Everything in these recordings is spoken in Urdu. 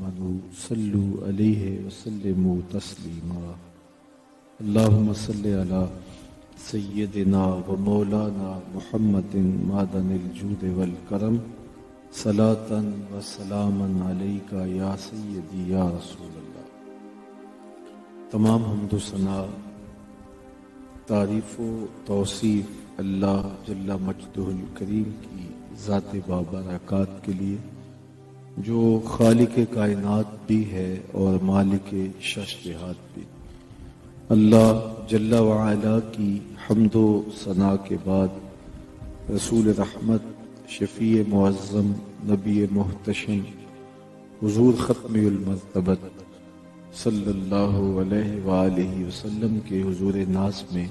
آمنوا صلوا علیہ وسلموا تسلیما اللہم صلی علی سیدنا و مولانا محمد معدن الجود والکرم صلاۃ و سلاما علیک یا سیدی یا رسول اللہ۔ تمام حمد و ثنا، تعریف و توصیف اللہ جل مجدہ الکریم کی ذات بابرکات کے لیے، جو خالق کائنات بھی ہے اور مالک شش جہات بھی۔ اللہ جل وعلا کی حمد و ثنا کے بعد رسول رحمت، شفیع معظم، نبی محتشم، حضور ختم المرتبت صلی اللہ علیہ وآلہ وسلم کے حضور ناز میں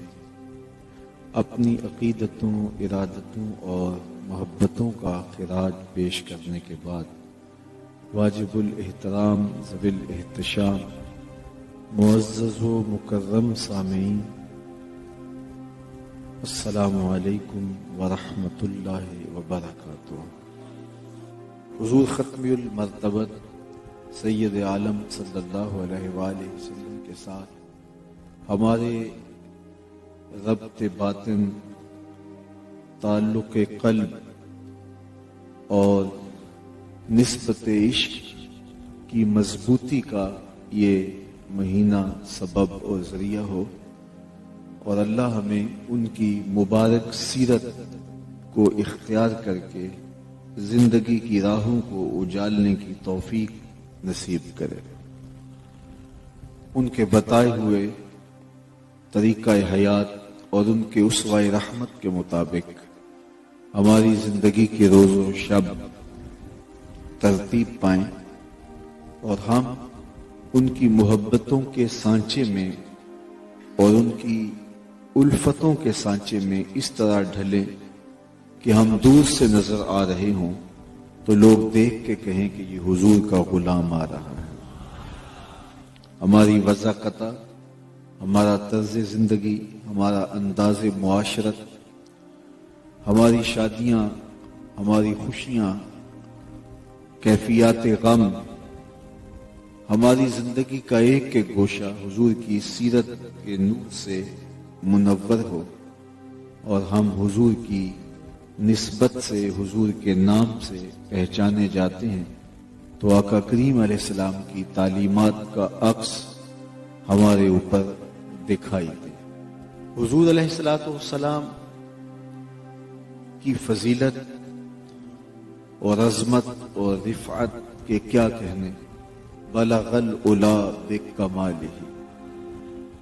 اپنی عقیدتوں، ارادتوں اور محبتوں کا خراج پیش کرنے کے بعد واجب الاحترام ذوی الاحتشام معزز و مکرم سامعین، السلام علیکم ورحمۃ اللہ وبرکاتہ۔ حضور ختم المرتبت سید عالم صلی اللہ علیہ وآلہ وسلم کے ساتھ ہمارے ربط باطن، تعلق قلب اور نسبت عشق کی مضبوطی کا یہ مہینہ سبب اور ذریعہ ہو، اور اللہ ہمیں ان کی مبارک سیرت کو اختیار کر کے زندگی کی راہوں کو اجالنے کی توفیق نصیب کرے۔ ان کے بتائے ہوئے طریقہ حیات اور ان کے اسوہ رحمت کے مطابق ہماری زندگی کے روز و شب ترتیب پائیں، اور ہم ان کی محبتوں کے سانچے میں اور ان کی الفتوں کے سانچے میں اس طرح ڈھلیں کہ ہم دور سے نظر آ رہے ہوں تو لوگ دیکھ کے کہیں کہ یہ حضور کا غلام آ رہا ہے۔ ہماری وضاقتہ، ہمارا طرز زندگی، ہمارا انداز معاشرت، ہماری شادیاں، ہماری خوشیاں، کیفیات غم، ہماری زندگی کا ایک ایک گوشہ حضور کی سیرت کے نور سے منور ہو، اور ہم حضور کی نسبت سے، حضور کے نام سے پہچانے جاتے ہیں، تو آقا کریم علیہ السلام کی تعلیمات کا عکس ہمارے اوپر دکھائی دے۔ حضور علیہ السلام کی فضیلت اور عظمت اور رفعت کے کیا کہنے، بلغ العلا بکمالہ،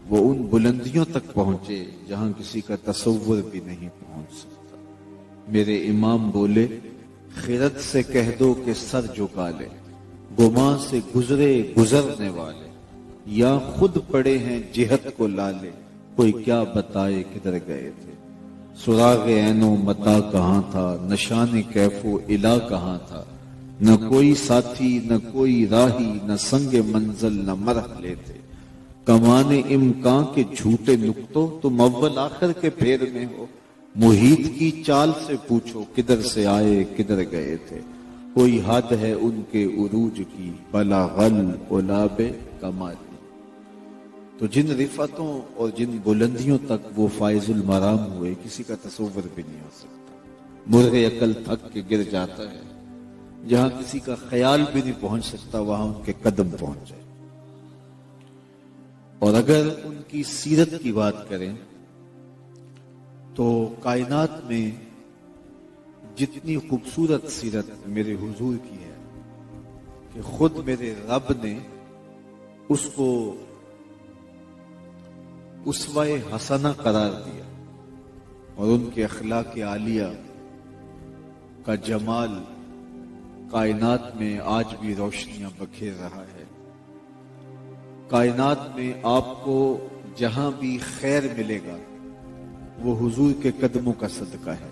وہ ان بلندیوں تک پہنچے جہاں کسی کا تصور بھی نہیں پہنچ سکتا۔ میرے امام بولے، خرد سے کہہ دو کہ سر جھکا لے، گماں سے گزرے گزرنے والے، یا خود پڑے ہیں جہت کو لالے، کوئی کیا بتائے کدھر گئے تھے۔ سراغ عین و متا کہاں تھا، نشان کیف و الا کہاں تھا، نہ کوئی ساتھی نہ کوئی راہی، نہ سنگ منزل نہ مرحلے تھے۔ کمان امکان کے جھوٹے نقطوں، تم اول آخر کے پھیر میں ہو، محیط کی چال سے پوچھو کدھر سے آئے کدھر گئے تھے۔ کوئی حد ہے ان کے عروج کی، بلغ العلا بکمال۔ تو جن رفعتوں اور جن بلندیوں تک وہ فائز المرام ہوئے، کسی کا تصور بھی نہیں ہو سکتا۔ مرغ عقل تھک کے گر جاتا ہے، جہاں کسی کا خیال بھی نہیں پہنچ سکتا وہاں ان کے قدم پہنچ جائے۔ اور اگر ان کی سیرت کی بات کریں تو کائنات میں جتنی خوبصورت سیرت میرے حضور کی ہے کہ خود میرے رب نے اس کو اسوہ حسنہ قرار دیا، اور ان کے اخلاق عالیہ کا جمال کائنات میں آج بھی روشنیاں بکھیر رہا ہے۔ کائنات میں آپ کو جہاں بھی خیر ملے گا وہ حضور کے قدموں کا صدقہ ہے،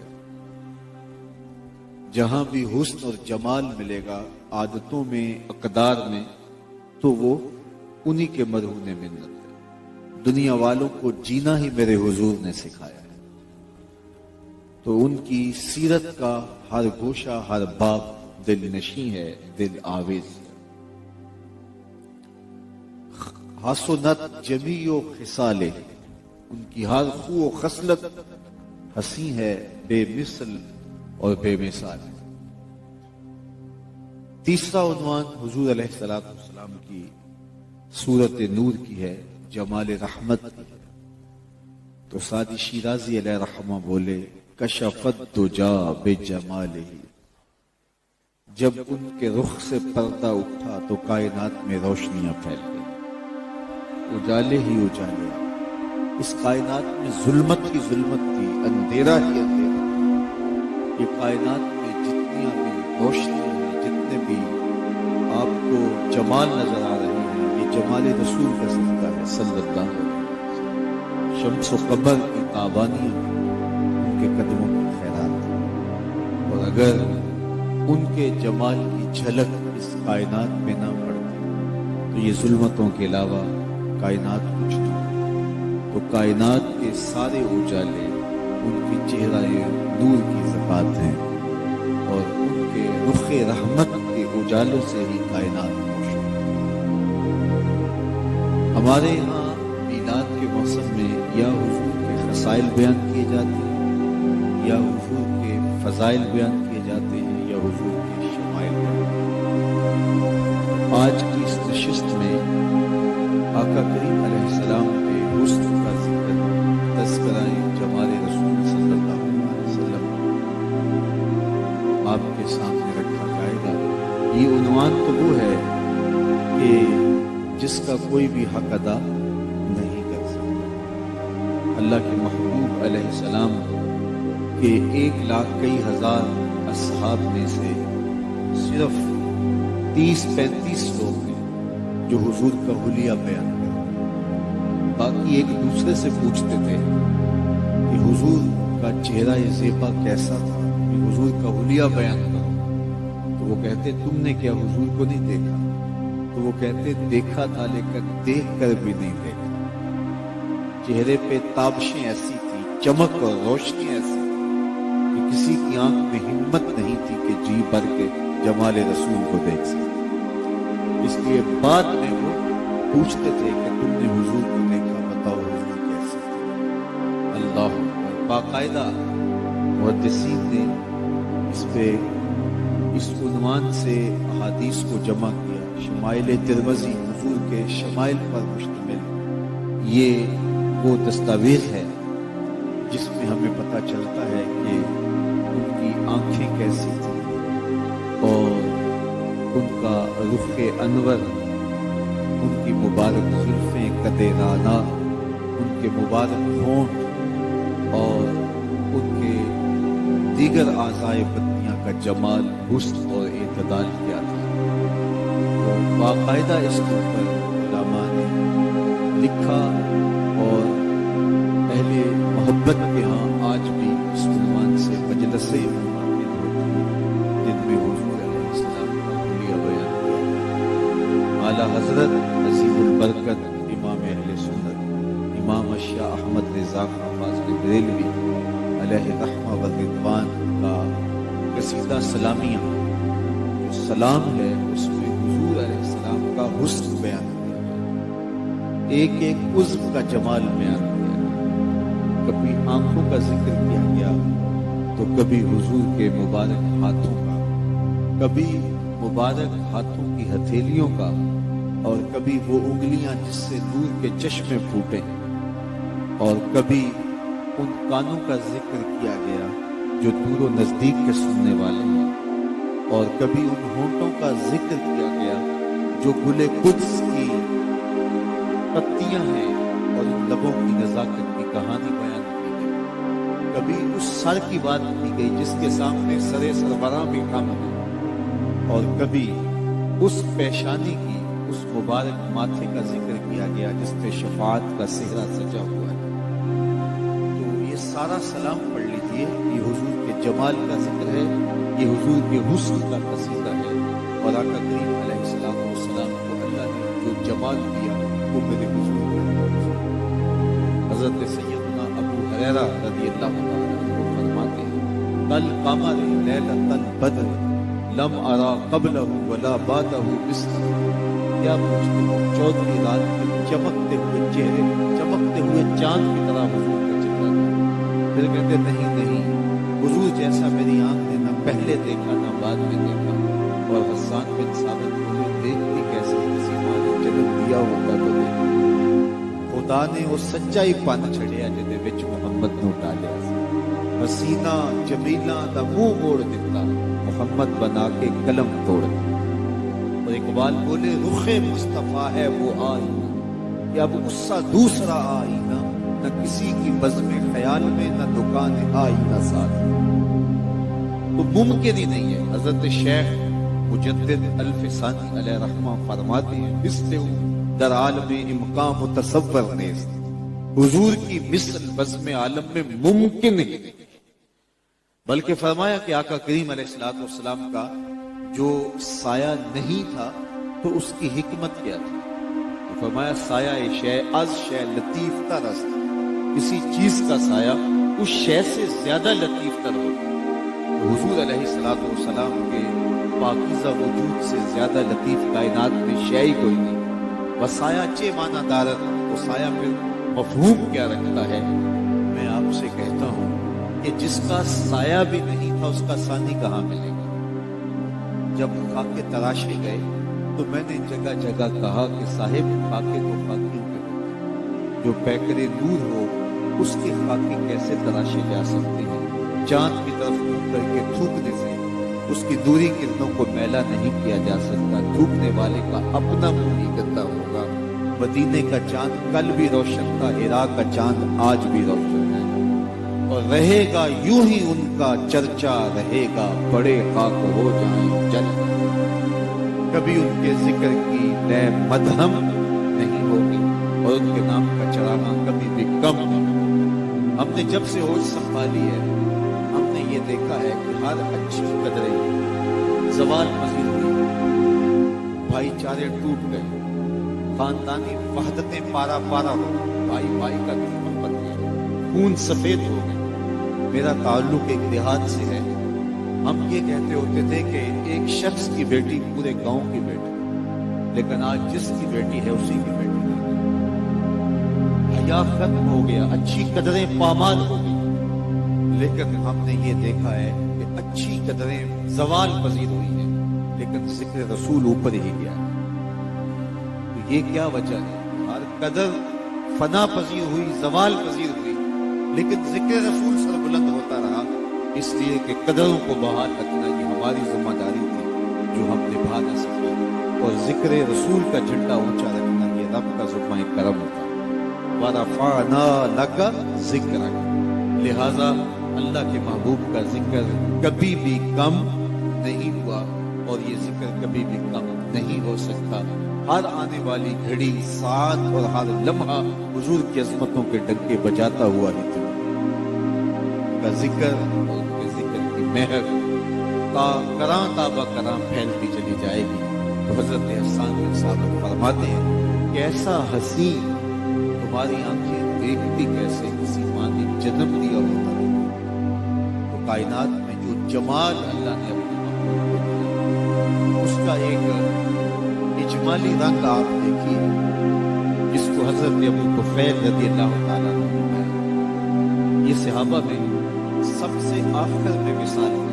جہاں بھی حسن اور جمال ملے گا عادتوں میں، اقدار میں، تو وہ انہی کے مرہون منت ہے۔ دنیا والوں کو جینا ہی میرے حضور نے سکھایا ہے، تو ان کی سیرت کا ہر گوشہ، ہر باب دل نشیں ہے، دل آویز ہے۔ حسنت جمیع خصالہ، ان کی ہر خو و خصلت حسین ہے، بے مثل اور بے مثال ہے۔ تیسرا عنوان حضور علیہ السلام کی سورت نور کی ہے، جمال رحمت کی ہے۔ تو سعدی شیرازی علیہ رحمہ بولے، کشفت دجا بجمالہ، جب ان کے رخ سے پردہ اٹھا تو کائنات میں روشنیاں پھیل گئی، اجالے ہی اجالے۔ اس کائنات میں ظلمت ہی ظلمت تھی، اندھیرا ہی اندھیرا تھا۔ یہ کائنات میں جتنیاں بھی روشنیاں ہیں، جتنے بھی آپ کو جمال نظر آ رہے ہیں، یہ جمال رسول کا صدقہ ہے صلی اللہ علیہ وسلم۔ شمس و قمر کی تابانیاں ان کے قدموں کی خیرات ہیں، اور اگر ان کے جمال کی جھلک اس کائنات میں نہ پڑتی تو یہ ظلمتوں کے علاوہ کائنات کچھ نہیں۔ تو کائنات کے سارے اجالے ان کی چہرہ نور کی زکات ہیں، اور ان کے رخ رحمت کے اجالوں سے ہی کائنات روشن ہے۔ ہمارے یہاں میلاد کے موسم میں یا حضور کے خصائل بیان کیے جاتے ہیں، یا حضور کے فضائل بیان کیے جاتے ہیں، یا حضور کے شمائل بیان کیے جاتے ہیں۔ آج کی اس نشست میں آقا کریم علیہ السلام کے حسن کا ذکر، تذکرہ جمال رسول صلی اللہ علیہ وسلم آپ کے سامنے رکھا جائے گا۔ یہ عنوان تو وہ ہے کہ جس کا کوئی بھی حق ادا نہیں کر سکتا۔ اللہ کے محبوب علیہ السلام کے 1,00,000 اصحاب میں سے صرف 30-35 لوگ ہیں جو حضور کا حلیہ بیان کرتے ہیں۔ باقی ایک دوسرے سے پوچھتے تھے کہ حضور کا چہرہ زیبا کیسا تھا، کہ حضور کا حلیہ بیان کرو۔ تو وہ کہتے تم نے کیا حضور کو نہیں دیکھا؟ تو وہ کہتے دیکھا تھا لیکن دیکھ کر بھی نہیں دیکھا۔ چہرے پہ تابشیں ایسی تھی، چمک اور روشنی ایسی تھی کہ کسی کی آنکھ میں ہمت نہیں تھی کہ جی بھر کے جمال رسول کو دیکھ سکے۔ اس لیے بعد میں وہ پوچھتے تھے کہ تم نے حضور کو دیکھا، بتاؤ حضور کیسے تھے۔ اللہ باقاعدہ محدثین نے اس پہ اس عنوان سے احادیث کو جمع کیا۔ شمائل ترمذی حضور کے شمائل پر مشتمل یہ وہ دستاویز ہے جس میں ہمیں پتہ چلتا ہے کہ ان کی آنکھیں کیسی تھیں، اور ان کا رخ انور، ان کی مبارک زلفیں قد رانا، ان کے مبارک ہونٹ اور ان کے دیگر اعضائے بدنیہ کا جمال، حسن اور اعتدال کیا تھا۔ تو باقاعدہ اس کے اوپر علماء نے لکھا، اور اہل محبت کے ہاں آج بھی اس عنوان سے مجلسیں منعقد ہوتی ہیں جن میں حضور علیہ السلام کا حلیہ بیان کیا ہے۔ اعلیٰ حضرت عظیم البرکت امام اہل سنت امام شاہ احمد رضا خان فاضل بریلوی علیہ رحمہ و رضوان کا قصیدہ سلامیہ جو سلام ہے، اس میں حضور علیہ السلام کا حسن بیان کیا ہے، ایک ایک عضو کا جمال بیان کیا ہے۔ کبھی آنکھوں کا ذکر کیا گیا تو کبھی حضور کے مبارک ہاتھوں کا، کبھی مبارک ہاتھوں کی ہتھیلیوں کا، اور کبھی وہ انگلیاں جس سے نور کے چشمے پھوٹے، اور کبھی ان کانوں کا ذکر کیا گیا جو دور و نزدیک کے سننے والے ہیں، اور کبھی ان ہونٹوں کا ذکر کیا گیا جو گل قدس کی پتیاں ہیں، اور ان لبوں کی نزاکت کی کہانی بیان کی گئی۔ کبھی اس سر کی بات کی گئی جس کے سامنے سرے سربراہ بھی کم ہے، اور کبھی اس پیشانی کی، اس مبارک ماتھے کا ذکر کیا گیا جس پہ شفاعت کا صحرا سجا ہوا ہے۔ تو یہ سارا سلام پڑھ لیجئے، یہ حضور کے جمال کا ذکر ہے، یہ حضور کے حسن کا قصیدہ ہے، اور آقا کریم علیہ السلام کو اللہ نے جو جمال دیا وہ میرے حضور کا۔ حضرت سیدنا ابو ہریرہ رضی اللہ عنہ کو فرماتے ہیں، کل قمر لیلۃ البدر لم ارا قبلہ ولا بعدہ مثلہ، کیا پوچھتے ہو؟ چودھری رات کے چمکتے ہوئے چہرے، چمکتے ہوئے چاند کی طرح حضور کا چہرہ تھا۔ پھر کہتے نہیں، حضور جیسا میری آنکھ نے نہ پہلے دیکھا نہ بعد میں دیکھا۔ اور حسان بن ثابت بولے دیکھتی کیسے، کسی ماں نے جنم دیا ہوتا تو دیکھتی۔ خدا نے وہ سچائی پن چھڑیا جدے وچ محمد نو ڈالیا سی۔ حسینہ جمیلہ دا منہ موڑ دیتا، محمد بنا کے قلم توڑ دیتا۔ اور اقبال بولے رخ مصطفیٰ ہے وہ آئینہ، کہ اب اس سا دوسرا آئینہ، نہ کسی کی بزم خیال میں، نہ دکان آئینہ ساتھ۔ تو ممکن ہی نہیں ہے۔ حضرت شیخ مجدد الفسانی علیہ رحمہ فرماتے ہیں مثل در عالم امکان متصور نیست، حضور کی مثل بزم عالم میں ممکن نہیں۔ بلکہ فرمایا کہ آقا کریم علیہ السلام کا جو سایہ نہیں تھا تو اس کی حکمت کیا تھی؟ تو فرمایا سایہ شے از شے لطیف ترست، کسی چیز کا سایہ اس شے سے زیادہ لطیف تر ہوتا ہے۔ تو حضور علیہ السلام کے پاکیزہ وجود سے زیادہ لطیف کائنات میں شے ہی کوئی نہیں۔ وسایہ چے مانا دارت، تو سایہ پھر مفہوم کیا رکھتا ہے؟ میں آپ سے کہتا ہوں کہ جس کا سایہ بھی نہیں تھا اس کا ثانی کہاں ملے گا؟ جب خاکے تراشے گئے تو میں نے جگہ جگہ کہا کہ صاحب خاکے تو خاکیوں کے ہوتے ہیں، جو پیکر نور ہو اس کے خاکے کیسے تراشے جا سکتے ہیں؟ چاند کی طرف منہ کر کے تھوکنے سے اس کی دوری کرنوں کو میلا نہیں کیا جا سکتا۔ تھوکنے والے کا اپنا منہ ہی گندا ہوگا۔ مدینے کا چاند کل بھی روشن تھا، عراق کا چاند آج بھی روشن ہے، اور رہے گا یوں ہی ان کا چرچا رہے گا، بڑے خاک ہو جائیں جل۔ کبھی ان کے ذکر کی لے مدھم نہیں ہوگی، اور ان کے نام کا چراغاں کبھی بھی کم نہیں۔ ہم نے جب سے ہوش سنبھالی ہے ہم نے یہ دیکھا ہے کہ ہر اچھی قدریں زوال پذیر ہوئی، بھائی چارے ٹوٹ گئے، خاندانی وحدتیں پارا پارا ہو، بھائی بھائی کا دشمن بن گیا، خون سفید ہو گئے۔ میرا تعلق ایک دیہات سے ہے۔ ہم یہ کہتے ہوتے تھے کہ ایک شخص کی بیٹی پورے گاؤں کی بیٹی، لیکن آج جس کی بیٹی ہے اسی کی بیٹی نہیں ہے۔ حیا ختم ہو گیا، اچھی قدریں پامال ہو گئی، لیکن ہم نے یہ دیکھا ہے کہ اچھی قدریں زوال پذیر ہوئی ہیں، لیکن ذکر رسول اوپر ہی گیا ہے۔ تو یہ کیا وجہ ہے؟ ہر قدر فنا پذیر ہوئی، زوال پذیر ہوئی، لیکن ذکر رسول سر بلند ہوتا رہا، اس لیے کہ قدروں کو بحال رکھنا یہ ہماری ذمہ داری تھی جو ہم نبھا نہ سکے، اور ذکر رسول کا جھنڈا اونچا رکھنا یہ رب کا ذمہ کرم تھا۔ وَرَفَعْنَا لَكَ ذِكْرَكَ، لہذا اللہ کے محبوب کا ذکر کبھی بھی کم نہیں ہوا، اور یہ ذکر کبھی بھی کم نہیں ہو سکتا۔ ہر آنے والی گھڑی، ساعت اور ہر لمحہ حضور کی عظمتوں کے ڈنکے بجاتا ہوا ہی تھا۔ کا ذکر اور ان کے ذکر کی مہر تا کراں تابہ کراں پھیلتی چلی جائے گی۔ تو حضرت حسان بن ثابت فرماتے ہیں کیسا حسین تمہاری آنکھیں دیکھتی کیسے کسی ماں نے جنم دیا ہوتا ہے۔ تو کائنات میں جو جمال اللہ نے اپنے محبوب کو دیا اس کا ایک اجمالی رنگ آپ دیکھیے، جس کو حضرت ابو طفیل رضی اللہ تعالیٰ عنہ ہے۔ یہ صحابہ میں سب سے آخر میں وصال ہے۔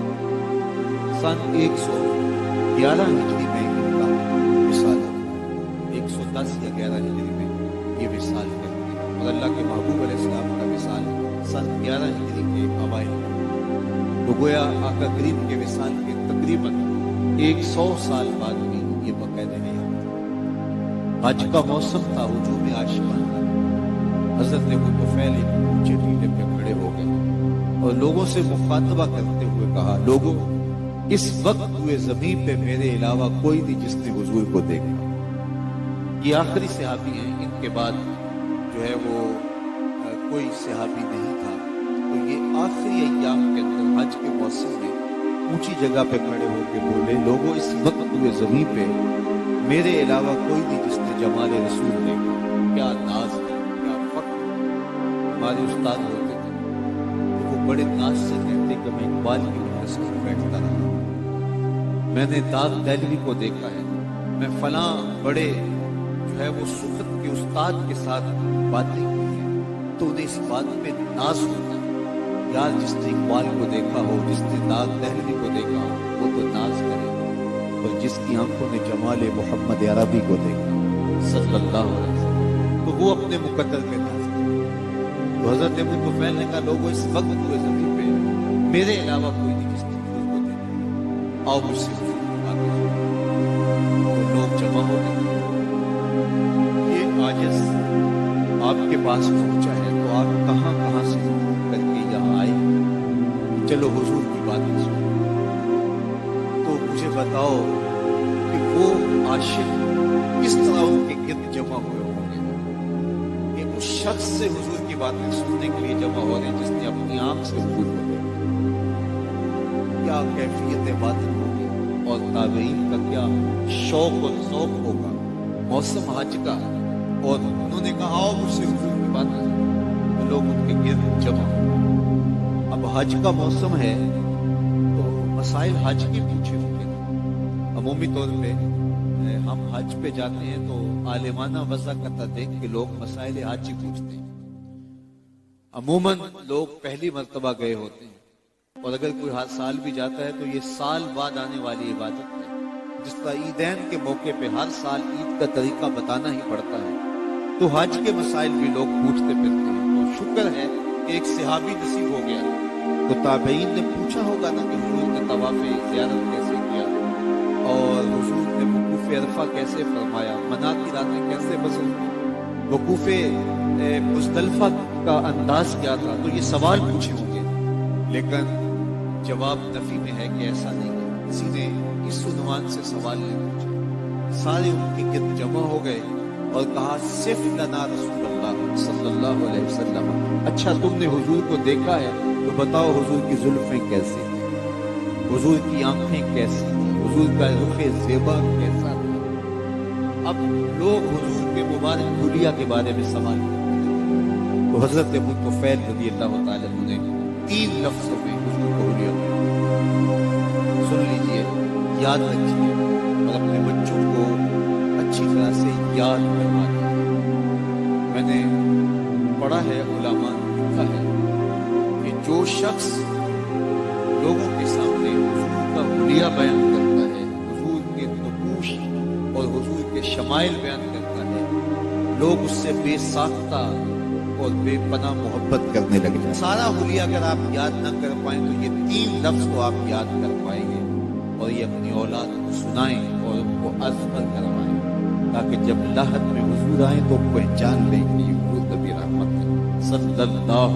سن 111 ہجری میں ان کا وصال ہے، 110 یا 11 ہجری میں یہ وصال کرتے ہیں، اور اللہ کے محبوب علیہ السلام کا وصال سن 11 ہجری کے اوائل میں۔ تو گویا آقا کریم کے وصال کے تقریباً 100 سال بعد بھی یہ باقاعدہ ہے۔ حج کا موسم تھا، ہجوم عاشقان تھا۔ حضرت ابو طفیل ایک اونچے ٹیلے پہ کھڑے ہو گئے اور لوگوں سے مخاطبہ کرتے ہوئے کہا، لوگوں اس وقت ہوئے زمین پہ میرے علاوہ کوئی نہیں جس نے حضور کو دیکھا۔ یہ آخری صحابی ہیں، ان کے بعد جو ہے وہ کوئی صحابی نہیں تھا۔ تو یہ آخری ایام کے اندر حج کے موسم میں اونچی جگہ پہ کھڑے ہو کے بولے، لوگوں اس وقت ہوئے زمین پہ میرے علاوہ کوئی نہیں جس نے جمال رسول دیکھا۔ کیا ناز ہے، کیا فخر۔ ہمارے استاد ہوتے تھے تو وہ بڑے ناز سے کہتے کہ میں اقبال کی مجلس میں بیٹھتا رہا، میں نے داغ دہلوی کو دیکھا ہے، میں فلاں بڑے جو ہے وہ سخن کے استاد کے ساتھ باتیں کی ہیں، تو انہیں اس بات پہ ناز ہوتا ہے۔ یار جس نے اقبال کو دیکھا ہو، جس نے داد دہلوی کو دیکھا ہو، وہ تو ناز کرے، اور جس کی آنکھوں نے جمال محمد عربی کو دیکھا صلی اللہ علیہ وسلم، تو وہ اپنے مقدر پہ ناز کرے۔ تو حضرت ابو طفیل نے کہا لوگوں اس وقت ہوئے زمین پہ میرے علاوہ کوئی نہیں جس نے حضور کو دیکھا، آؤ مجھ سے حضور کی باتیں سنو۔ تو لوگ جمع ہو گئے۔ یہ عاجز آپ کے پاس پہنچا ہے تو آپ کہاں کہاں سے کر کے یہاں آئے، چلو حضور کی باتیں سنو۔ تو مجھے بتاؤ کہ وہ عاشق کس طرح ان کے گرد جمع ہوئے ہوں گے کہ اس شخص سے حضور کی باتیں سننے کے لیے جمع ہو رہے ہیں جس نے اپنی آنکھ سے حضور کو دیکھا۔ کیا کیفیت باطن ہوگی اور تابعین کا کیا شوق و ذوق ہوگا موسم حج کا، اور انہوں نے کہا آؤ مجھ سے حضور کی باتیں سنو، تو لوگ ان کے گرد جمع ہو۔ اب حج کا موسم ہے تو مسائل حج کے پوچھے ہوں گے۔ عمومی طور پہ ہم حج پہ جاتے ہیں تو عالمانہ وضع کرتا دیکھ کے لوگ مسائل حج ہی پوچھتے ہیں۔ عموماً لوگ پہلی مرتبہ گئے ہوتے ہیں، اور اگر کوئی ہر سال بھی جاتا ہے تو یہ سال بعد آنے والی عبادت ہے۔ جس طرح عیدین کے موقع پہ ہر سال عید کا طریقہ بتانا ہی پڑتا ہے، تو حج کے مسائل بھی لوگ پوچھتے پھرتے ہیں۔ تو شکر ہے کہ ایک صحابی نصیب ہو گیا، تو تابعین نے پوچھا ہوگا نا کہ حضور نے طواف زیارت کیسے کیا، اور حضور نے وقوف عرفہ کیسے فرمایا، منات کی راتیں کیسے بسر کی، وقوف مزدلفہ کا انداز کیا تھا، تو یہ سوال پوچھے ہوں گے۔ لیکن جواب نفی میں ہے کہ ایسا نہیں ہے، کسی نے اس عنوان سے سوال نہیں پوچھا۔ سارے ان کے گرد جمع ہو گئے اور کہا صف لنا رسول اللہ صلی اللہ علیہ وسلم، اچھا تم نے حضور کو دیکھا ہے تو بتاؤ حضور کی زلفیں کیسی تھیں، حضور کی آنکھیں کیسی تھیں، حضور کا رخ زیبا کیسا تھا۔ اب لوگ حضور کے مبارک حلیہ کے بارے میں سوال کرتے ہیں، تو حضرت ابو طفیل رضی اللہ تعالیٰ عنہ نے 3 لفظوں میں حضور کو حلیہ دیا۔ سن لیجئے، یاد رکھیے اور اپنے بچوں کو اچھی طرح سے یاد کروا دیں۔ میں نے پڑھا ہے، علماء نے لکھا ہے کہ جو شخص لوگوں کے سامنے حضور کا حلیہ بیان کرتا ہے، حضور کے نقوش اور حضور کے شمائل بیان کرتا ہے، لوگ اس سے بے ساختہ اور بے پناہ محبت کرنے لگ جائیں۔ سارا حلیہ اگر آپ یاد نہ کر پائیں تو یہ 3 لفظ کو آپ یاد کر پائیں گے، اور یہ اپنی اولاد کو سنائیں اور ان کو ازبر کروائیں، تاکہ جب لاحت میں حضور آئیں تو پہچان لیں کہ یہ حضور نبی رحمت ہے صلی اللہ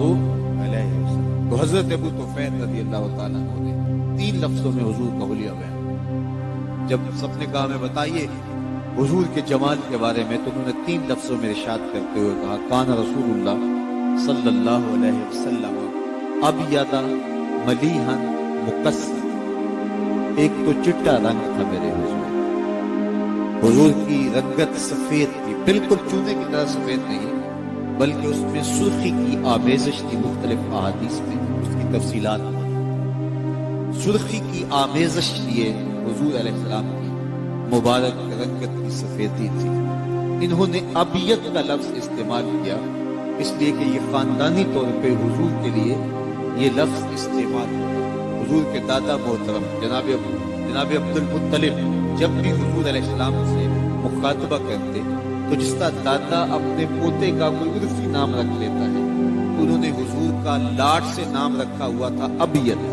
علیہ وسلم۔ تو حضرت ابو طفیل رضی اللہ تعالیٰ عنہ نے 3 لفظوں میں حضور کا حلیہ بیان۔ جب سب نے کہا ہمیں بتائیے حضور کے جمال کے بارے میں، تو انہوں نے 3 لفظوں میں ارشاد کرتے ہوئے کہا کان رسول اللہ صلی اللہ علیہ وسلم ابیض ملیحا مکسر، ایک تو چٹا رنگ تھا میرے حضور کی رنگت سفید تھی، بالکل چونے کی طرح سفید نہیں، بلکہ اس میں سرخی کی آمیزش تھی۔ مختلف احادیث میں اس کی تفصیلات سرخی کی آمیزش لیے حضور علیہ السلام کی مبارک رنگت کی سفیدی تھی۔ انہوں نے ابیض کا لفظ استعمال کیا اس لیے کہ یہ خاندانی طور پہ حضور کے لیے یہ لفظ استعمال ہوا۔ حضور کے دادا محترم جناب عبد المطلب جب بھی حضور علیہ السلام سے مخاطبہ کرتے تو جس طرح دادا اپنے پوتے کا کوئی عرفی نام رکھ لیتا ہے، تو انہوں نے حضور کا لاڈ سے نام رکھا ہوا تھا ابیض،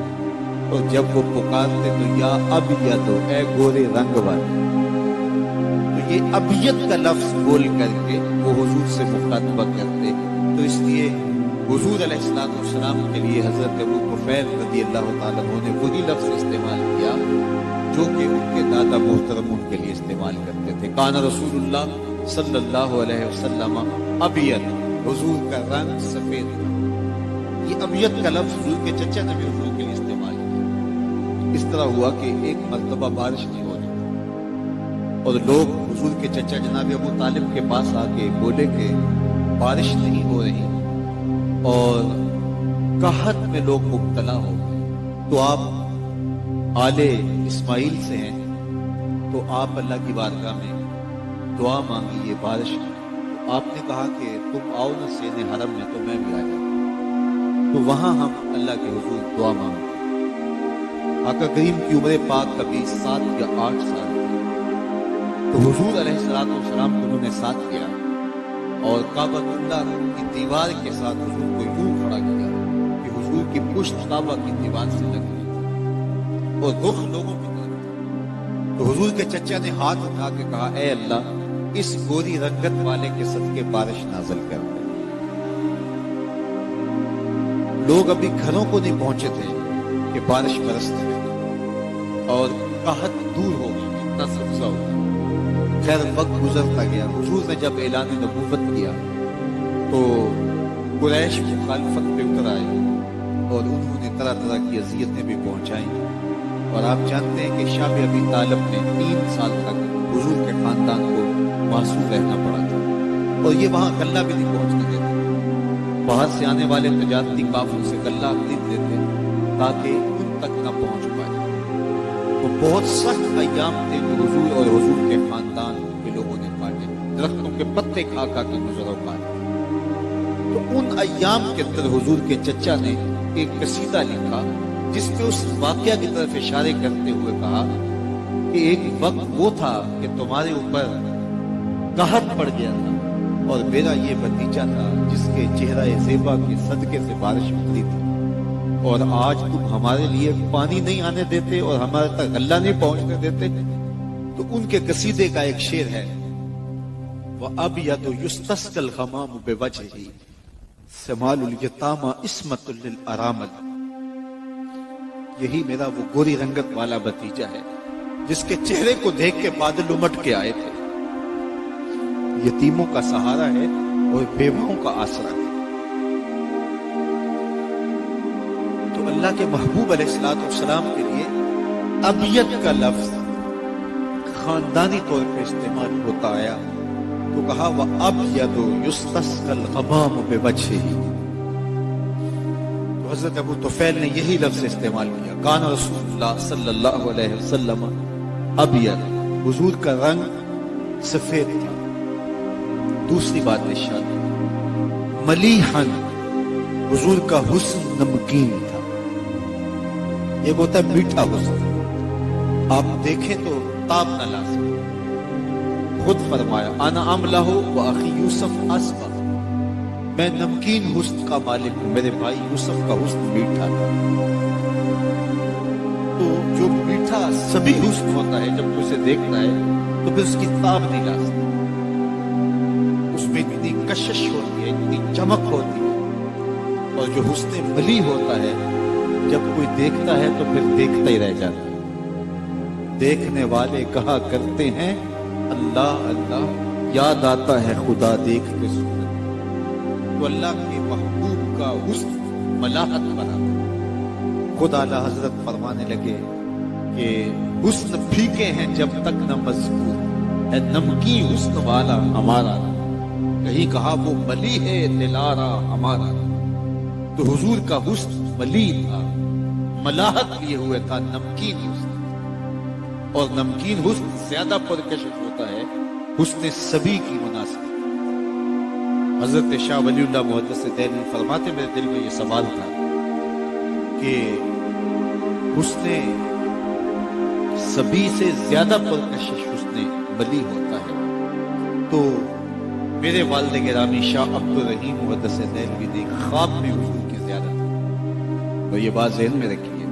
اور جب وہ پکارتے تو یا ابیض، اے گورے رنگ والے، تو یہ ابیض کا لفظ بول کر کے وہ حضور سے مخاطبہ کرتے۔ تو اس لیے حضور علیہ السلام کے لیے حضرت ابو طفیل رضی اللہ تعالیٰ عنہ نے وہی لفظ استعمال کیا جو کہ ان کے دادا محترم ان کے لیے استعمال کرتے تھے۔ کان رسول اللہ صلی اللہ علیہ وسلم ابیض، حضور کا رنگ سفید تھا۔ یہ ابیض کا لفظ حضور کے چچا نے بھی حضور کے لیے استعمال کیا۔ اس طرح ہوا کہ ایک مرتبہ بارش نہیں ہو رہی اور لوگ حضور کے چچا جناب ابو طالب کے پاس آ کے بولے کہ بارش نہیں ہو رہی اور قحط میں لوگ مبتلا ہو گئے، تو آپ آل اسماعیل سے ہیں تو آپ اللہ کی بارگاہ میں دعا مانگی یہ بارش کی۔ تو آپ نے کہا کہ تم آؤ نا سین حرم میں تو میں بھی آ جاؤں۔ تو وہاں ہم اللہ کے حضور دعا مانگتے۔ آقا کریم کی عمر پاک کبھی 7 یا 8 سال تھی، تو حضور علیہ الصلوۃ والسلام کو انہوں نے ساتھ کیا اور کعبہ اللہ کی دیوار کے ساتھ حضور کو یوں کھڑا کیا کہ حضور کی پشت کعبہ کی دیوار سے لگ گئی تھی اور رخ لوگوں کی طرف تھا۔ تو حضور کے چچا نے ہاتھ اٹھا کے کہا اے اللہ اس گوری رنگت والے کے صدقے بارش نازل کر دے۔ لوگ ابھی گھروں کو نہیں پہنچے تھے کہ بارش برسنے لگی اور قحط دور ہو گئی، اتنا سبزہ ہو گیا۔ خیر وقت گزرتا گیا، حضور نے جب اعلان نبوت کیا تو قریش مخالفت پہ اتر آئے اور انہوں نے طرح طرح کی اذیتیں بھی پہنچائیں۔ اور آپ جانتے ہیں کہ شاہ ابی طالب نے 3 سال تک حضور کے خاندان کو معصوم رہنا پڑا تھا اور یہ وہاں غلہ بھی نہیں پہنچنے دیتے۔ باہر سے آنے والے تجارتی قافلوں سے غلہ خرید لیتے تاکہ ان تک نہ پہنچ پائے۔ تو بہت سخت ایام تھے جو حضور اور حضور کے خاندان کے لوگوں نے کاٹے، درختوں کے پتے کھا کھا کے گزروں پائے۔ تو ان ایام کے اندر حضور کے چچا نے ایک قصیدہ لکھا جس میں اس واقعہ کی طرف اشارے کرتے ہوئے کہا کہ ایک وقت وہ تھا کہ تمہارے اوپر قحط پڑ گیا تھا اور میرا یہ بھتیجا تھا جس کے چہرہ زیبا کے صدقے سے بارش اتری تھی، اور آج تم ہمارے لیے پانی نہیں آنے دیتے اور ہمارے تک غلہ نہیں پہنچنے دیتے۔ تو ان کے قصیدے کا ایک شعر ہے وَأَبْيَضُ يُسْتَسْقَى الْغَمَامُ بِوَجْهِهِ سِمَالُ الْيَتَامَى عِصْمَةٌ لِلْأَرَامِلِ۔ یہی میرا وہ گوری رنگت والا بھتیجا ہے جس کے چہرے کو دیکھ کے بادل امٹ کے آئے تھے، یتیموں کا سہارا ہے اور بیواؤں کا آسرا ہے۔ تو اللہ کے محبوب علیہ الصلوۃ والسلام کے لیے ابیت کا لفظ خاندانی طور پہ استعمال ہوتا آیا تو کہا وَأَبْيَضُ يُسْتَسْقَى الْغَمَامُ بِوَجْهِهِ۔ تو حضرت ابو طفیل نے یہی لفظ استعمال کیا، کان رسول اللہ صلی اللہ علیہ وسلم ابیض، حضور کا رنگ سفید تھا۔ دوسری بات ارشاد ملیحن، حضور کا حسن نمکین تھا۔ یہ ہوتا ہے میٹھا حسن، آپ دیکھیں تو تاب نہ لا سکتے۔ خود فرمایا انا املہ و اخی یوسف اسبق، میں نمکین حسن کا مالک ہوں، میرے بھائی یوسف کا حسن میٹھا تھا۔ تو جو میٹھا سبھی حسن ہوتا ہے جب اسے دیکھتا ہے تو پھر اس کی تاب نہیں لا سکتا، اس میں اتنی کشش ہوتی ہے، اتنی چمک ہوتی ہے۔ اور جو حسن ملی ہوتا ہے جب کوئی دیکھتا ہے تو پھر دیکھتا ہی رہ جاتا ہے۔ دیکھنے والے کہا کرتے ہیں اللہ اللہ، یاد آتا ہے خدا دیکھتے سنتے۔ تو اللہ کے محبوب کا حسن ملاحت بنا۔ خود اعلیٰ حضرت فرمانے لگے کہ حسن پھیکے ہیں جب تک نہ مذکور ہے، نمکی حسن والا ہمارا، کہیں کہا وہ ملی ہے دلارا ہمارا۔ تو حضور کا حسن ملی تھا، ملاحت لیے ہوئے تھا، نمکین حسن، اور نمکین حسن زیادہ پرکشش ہوتا ہے حسن سبھی کی مناسب۔ حضرت شاہ ولی اللہ محدث دہلوی فرماتے میرے دل میں یہ سوال تھا کہ حسن سبھی سے زیادہ پرکشش حسن ولی ہوتا ہے۔ تو میرے والد گرامی شاہ عبد الرحیم محدث دہلوی نے خواب میں حضور کی زیارت کی، تو یہ بات ذہن میں رکھیے،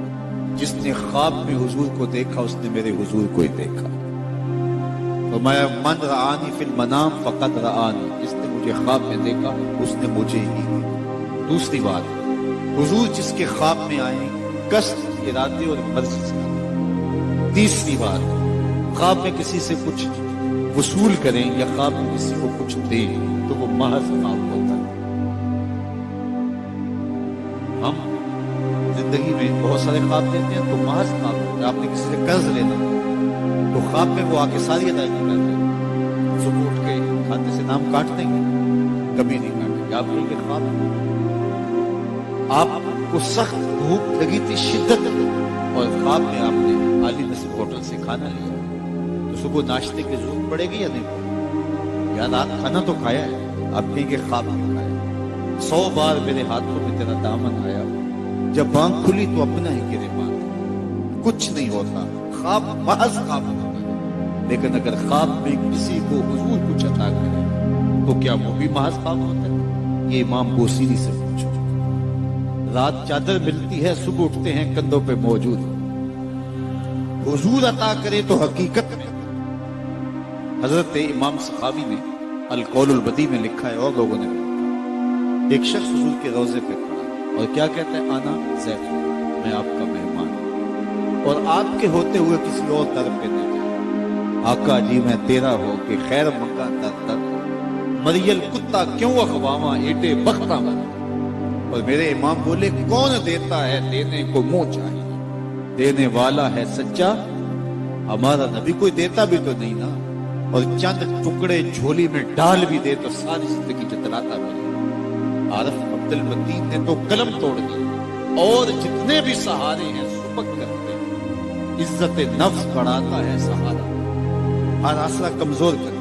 جس نے خواب میں حضور کو دیکھا اس نے میرے حضور کو ہی دیکھا۔ فرمایا من رآنی فی المنام فقد رآنی، جس نے مجھے خواب میں دیکھا اس نے مجھے ہی دیکھا۔ دوسری بات، حضور جس کے خواب میں آئے قصد، ارادے اور مرضی سے۔ تیسری بات، خواب میں کسی سے کچھ وصول کریں یا خواب میں کسی کو کچھ دیں تو وہ محض خواب ہوتا ہے۔ ہم زندگی میں بہت سارے خواب دیتے ہیں تو محض خواب ہوتا ہے۔ آپ نے کسی سے قرض لینا تو خواب میں وہ آ کے ساری ادائیگی کر دیں، صبح اٹھ کے کھاتے سے نام کاٹ دیں گے؟ کبھی نہیں کاٹیں گے، آپ کہیں گے خواب۔ آپ کو سخت بھوک لگی تھی، شدت، اور خواب میں آپ نے عالی نصب ہوٹل سے کھانا لیا، تو صبح ناشتے کی ضرورت پڑے گی یا نہیں پڑے گی؟ یاد رات کھانا تو کھایا ہے، آپ کہیں کہ خواب نہیں کھایا۔ 100 بار میرے ہاتھوں میں تیرا دامن آیا، جب آنکھ کھلی تو اپنا ہی گریبان، کچھ نہیں ہوتا، خواب محض خواب ہوتا ہے۔ لیکن اگر خواب میں کسی کو حضور کچھ عطا کرے تو کیا وہ بھی محض خواب ہوتا ہے؟ یہ امام بوسیری سے پوچھو۔ رات چادر ملتی ہے، صبح اٹھتے ہیں کندھوں پہ موجود، حضور عطا کرے تو حقیقت میں۔ حضرت امام سخاوی نے القول البدی میں لکھا ہے، اور لوگوں نے بھی لکھا، ایک شخص حضور کے روضے پہ کھڑا اور کیا کہتا ہے؟ آنا ضیف، میں آپ کا مہمان ہوں، اور آپ کے ہوتے ہوئے کسی اور در پہ نہ جائے۔ آقا جی میں تیرا ہو کہ خیر منگا در در، مریل کتا کیوں اخواما ایٹے بختہ مر۔ اور میرے امام بولے کون دیتا ہے دینے کو منہ چاہیے، دینے والا ہے سچا ہمارا نبی، کوئی دیتا بھی تو نہیں نا، اور چند ٹکڑے جھولی میں ڈال بھی دے تو ساری زندگی جتلاتا بھی۔ عارف عبد المتین نے تو قلم توڑ دی، اور جتنے بھی سہارے ہیں سبک کرتے ہیں، عزت نفس بڑھاتا ہے سہارا، ہر آسرا کمزور کرتا ہے۔